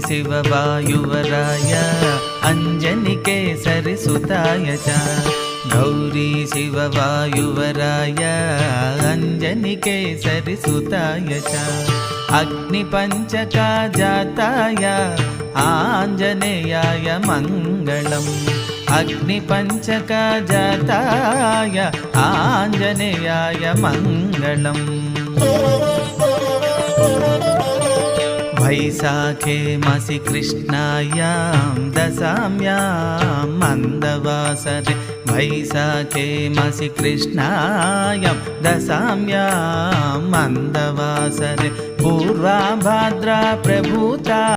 शिववायुवराय अञ्जनिकेसरि सुताय च गौरी शिववायुवराय अञ्जनिकेसरि सुताय च अग्निपञ्चकजाताय आञ्जनेयाय मङ्गलम् अग्निपञ्चकजाताय आञ्जनेयाय मङ्गलम् वैशाखे मासि कृष्णायां दशाम्यां मन्दवासरे वैशाखे मासि कृष्णायां दशाम्यां मन्दवासरे पूर्वाभाद्रा प्रभूता